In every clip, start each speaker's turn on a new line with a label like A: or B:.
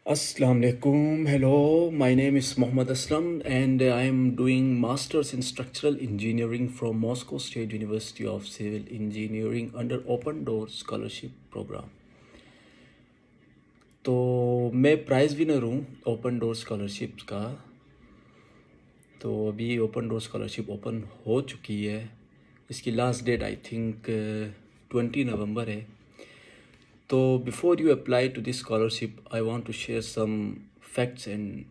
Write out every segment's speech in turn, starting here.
A: Assalamu alaikum. Hello, my name is Mohammad Aslam and I am doing Masters in Structural Engineering from Moscow State University of Civil Engineering under Open Door Scholarship Program. तो मैं prize winner हूँ open door scholarship का। तो अभी open door scholarship open हो चुकी है। इसकी लास्ट डेट आई थिंक 20 नवंबर है। तो before you apply to this scholarship I want to share some facts and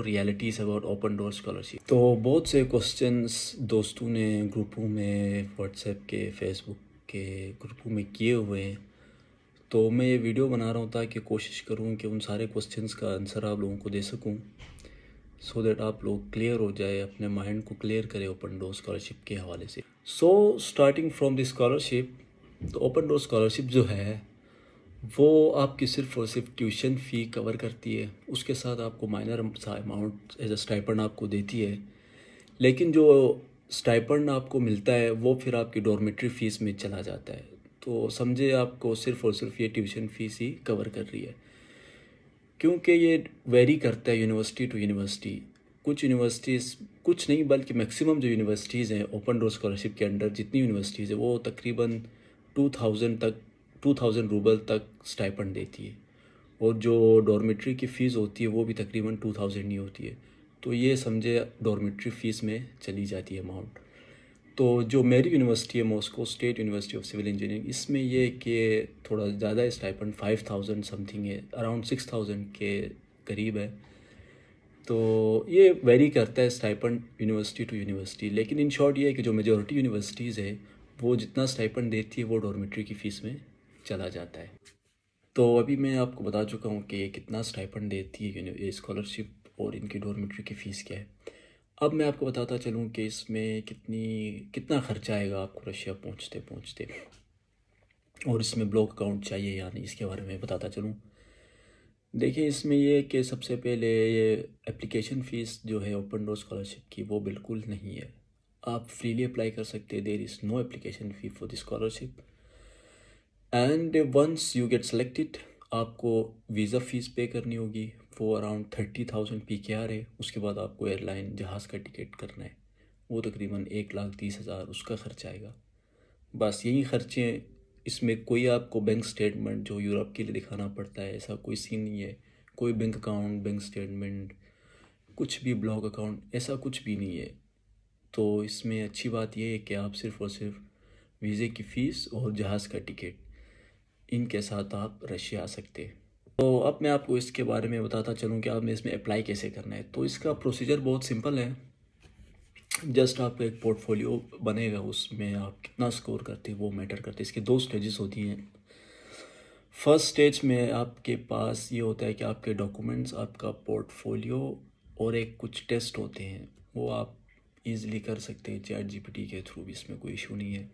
A: realities about open door scholarship. तो बहुत से क्वेश्चंस दोस्तों ने ग्रुपों में, व्हाट्सएप के, फेसबुक के ग्रुपों में किए हुए हैं। तो मैं ये वीडियो बना रहा हूँ ताकि कोशिश करूँ कि उन सारे क्वेश्चंस का आंसर आप लोगों को दे सकूँ, सो दैट आप लोग क्लियर हो जाए, अपने माइंड को क्लियर करें ओपन डोर स्कॉलरशिप के हवाले से। So starting from this scholarship, तो ओपन डोर स्कॉलरशिप जो है वो आपकी सिर्फ और सिर्फ ट्यूशन फ़ी कवर करती है। उसके साथ आपको माइनर सा अमाउंट एज अ स्टाइपेंड आपको देती है, लेकिन जो स्टाइपेंड आपको मिलता है वो फिर आपकी डॉर्मेट्री फ़ीस में चला जाता है। तो समझे आपको सिर्फ और सिर्फ ये ट्यूशन फ़ीस ही कवर कर रही है, क्योंकि ये वेरी करता है यूनिवर्सिटी टू यूनिवर्सिटी। कुछ यूनिवर्सिटीज़, कुछ नहीं बल्कि मैक्सिमम जो यूनिवर्सिटीज़ हैं ओपन डोर स्कॉलरशिप के अंडर, जितनी यूनिवर्सिटीज़ है वो तकरीबन 2000 रूबल तक स्टाइपेंड देती है, और जो डॉर्मेट्री की फ़ीस होती है वो भी तकरीबन 2000 ही होती है। तो ये समझे डॉर्मेट्री फ़ीस में चली जाती है अमाउंट। तो जो मेरी यूनिवर्सिटी है, Moscow state university of civil engineering, इसमें ये कि थोड़ा ज़्यादा स्टाइपेंड 5000 समथिंग है, अराउंड 6000 के करीब है। तो ये वेरी करता है स्टाइपेंड यूनिवर्सिटी टू यूनिवर्सिटी, लेकिन इन शॉर्ट ये है कि जो मेजॉरिटी यूनिवर्सिटीज़ है वो जितना स्टाइपेंड देती है वो डॉर्मेट्री की फ़ीस में चला जाता है। तो अभी मैं आपको बता चुका हूँ कि ये कितना स्टाइपेंड देती है ये स्कॉलरशिप, और इनकी डॉर्मेट्री की फ़ीस क्या है। अब मैं आपको बताता चलूँ कि इसमें कितना ख़र्चा आएगा आपको रशिया पहुँचते पहुँचते, और इसमें ब्लॉक अकाउंट चाहिए या नहीं, इसके बारे में बताता चलूँ। देखिए, इसमें ये है कि सबसे पहले ये एप्लीकेशन फ़ीस जो है ओपन डोर स्कॉलरशिप की वो बिल्कुल नहीं है। आप फ्रीली अप्लाई कर सकते हैं। There is no application fee for the scholarship. And once you get selected, आपको वीज़ा फ़ीस पे करनी होगी, वो अराउंड 30,000 PKR है। उसके बाद आपको एयरलाइन जहाज़ का टिकट करना है, वो तकरीबन 1,30,000 उसका खर्चा आएगा। बस यही खर्चे। इसमें कोई आपको बैंक स्टेटमेंट जो यूरोप के लिए दिखाना पड़ता है, ऐसा कोई सीन नहीं है। कोई बैंक अकाउंट, बैंक स्टेटमेंट, कुछ भी ब्लॉक अकाउंट, ऐसा कुछ भी नहीं है। तो इसमें अच्छी बात यह है कि आप सिर्फ़ और सिर्फ वीज़े की फ़ीस और जहाज़ का टिकट, इनके साथ आप रशिया आ सकते हैं। तो अब मैं आपको इसके बारे में बताता चलूँ कि आपने इसमें अप्लाई कैसे करना है। तो इसका प्रोसीजर बहुत सिंपल है। जस्ट आपका एक पोर्टफोलियो बनेगा, उसमें आप कितना स्कोर करते हैं वो मैटर करते हैं। इसके 2 स्टेजेस होती हैं। फर्स्ट स्टेज में आपके पास ये होता है कि आपके डॉक्यूमेंट्स, आपका पोर्टफोलियो और एक कुछ टेस्ट होते हैं, वो आप इजीली कर सकते हैं चैट जीपीटी के थ्रू भी, इसमें कोई इशू नहीं है।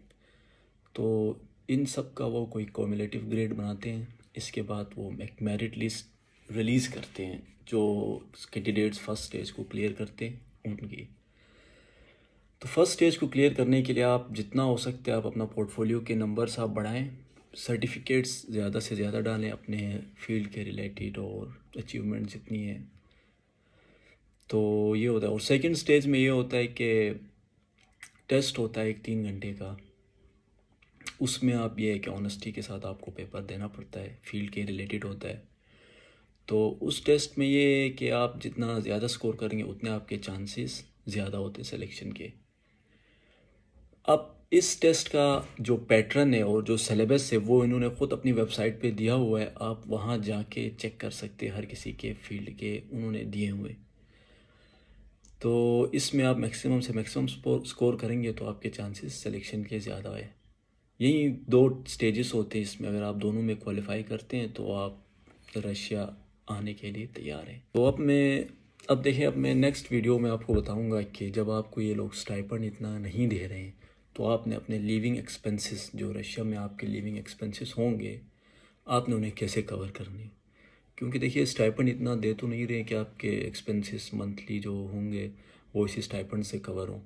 A: तो इन सब का वो कोई कॉम्युलेटिव ग्रेड बनाते हैं। इसके बाद वो एक मेरिट लिस्ट रिलीज़ करते हैं, जो कैंडिडेट्स फर्स्ट स्टेज को क्लियर करते हैं उनकी। तो फर्स्ट स्टेज को क्लियर करने के लिए आप जितना हो सकता है आप अपना पोर्टफोलियो के नंबर्स आप बढ़ाएं, सर्टिफिकेट्स ज़्यादा से ज़्यादा डालें अपने फील्ड के रिलेटेड, और अचीवमेंट जितनी है। तो ये होता है। और सेकंड स्टेज में ये होता है कि टेस्ट होता है एक 3 घंटे का। उसमें आप ये है कि ऑनेस्टी के साथ आपको पेपर देना पड़ता है, फील्ड के रिलेटेड होता है। तो उस टेस्ट में ये है कि आप जितना ज़्यादा स्कोर करेंगे उतने आपके चांसेस ज़्यादा होते हैं सिलेक्शन के। अब इस टेस्ट का जो पैटर्न है और जो सिलेबस है वो इन्होंने ख़ुद अपनी वेबसाइट पे दिया हुआ है, आप वहाँ जाके चेक कर सकते हैं। हर किसी के फील्ड के उन्होंने दिए हुए। तो इसमें आप मैक्सिमम से मैक्सिमम स्कोर करेंगे तो आपके चांसेस सिलेक्शन के ज़्यादा है। यही 2 स्टेजेस होते हैं इसमें। अगर आप दोनों में क्वालिफाई करते हैं तो आप रशिया आने के लिए तैयार हैं। तो अब देखिए, अब मैं नेक्स्ट वीडियो में आपको बताऊंगा कि जब आपको ये लोग स्टाइपेंड इतना नहीं दे रहे हैं तो आपने अपने लिविंग एक्सपेंसेस, जो रशिया में आपके लिविंग एक्सपेंसेस होंगे, आपने उन्हें कैसे कवर करने। क्योंकि देखिए, स्टाइपेंड इतना दे तो नहीं रहे कि आपके एक्सपेंसेस मंथली जो होंगे वो इसी स्टाइपेंड से कवर हों।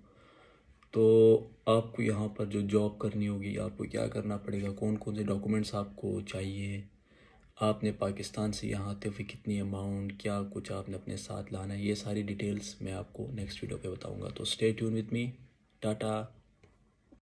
A: तो आपको यहाँ पर जो जॉब करनी होगी, आपको क्या करना पड़ेगा, कौन कौन से डॉक्यूमेंट्स आपको चाहिए, आपने पाकिस्तान से यहाँ आते हुए कितनी अमाउंट, क्या कुछ आपने अपने साथ लाना है, ये सारी डिटेल्स मैं आपको नेक्स्ट वीडियो पे बताऊँगा। तो stay tune with me. Tata.